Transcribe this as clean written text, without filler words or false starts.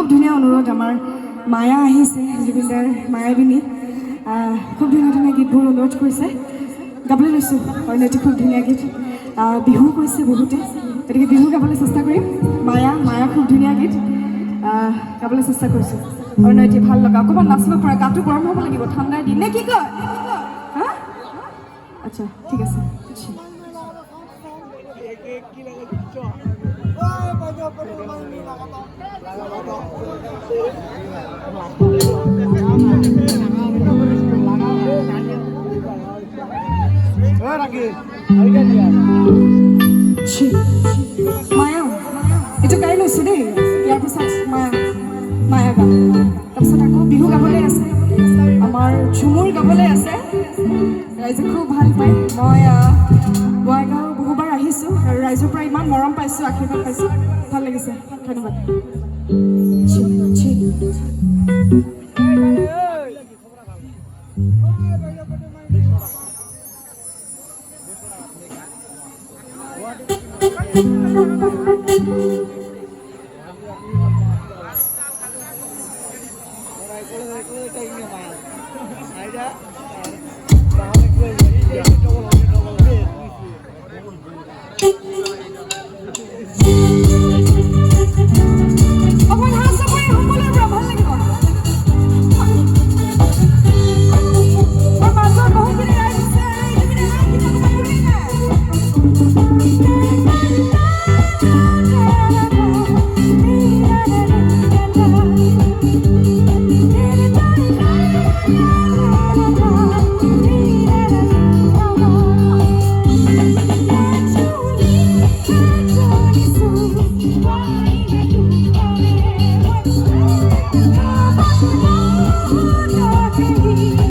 খুব ধুনীয়া অনুৰোধ আমাৰ মায়া আহিছে জুবিনদাৰ মায়াবিনী খুব ধুনীয়া ধুনীয়া গীতবোৰ অনুৰোধ কৰিছে গাবলৈ লৈছোঁ অৰ্ণতি খুব ধুনীয়া গীত বিহু কৈছে বহুতে গতিকে বিহু গাবলৈ চেষ্টা কৰিম মায়া খুব ধুনীয়া গীত গাবলৈ চেষ্টা কৰিছোঁ অৰ্ণতি ভাল লগা অকণমান নাচিব পৰা গাটো গৰম হ'ব লাগিব ঠাণ্ডাৰ দিন নে কি কয় হা আচ্ছা ঠিক আছে মায়া এইটো গাই লৈছোঁ দেই ইয়াৰ পিছত মায়া গাম তাৰপিছত আকৌ বিহু গাবলৈ আছে আমাৰ ঝুমুৰ গাবলৈ আছে ৰাইজে খুব ভাল পায় মই বঙাইগাঁও বহুবাৰ আহিছোঁ আৰু ৰাইজৰ পৰা ইমান মৰম পাইছোঁ আশীৰ্বাদ পাইছোঁ ভাল লাগিছে ধন্যবাদ Ada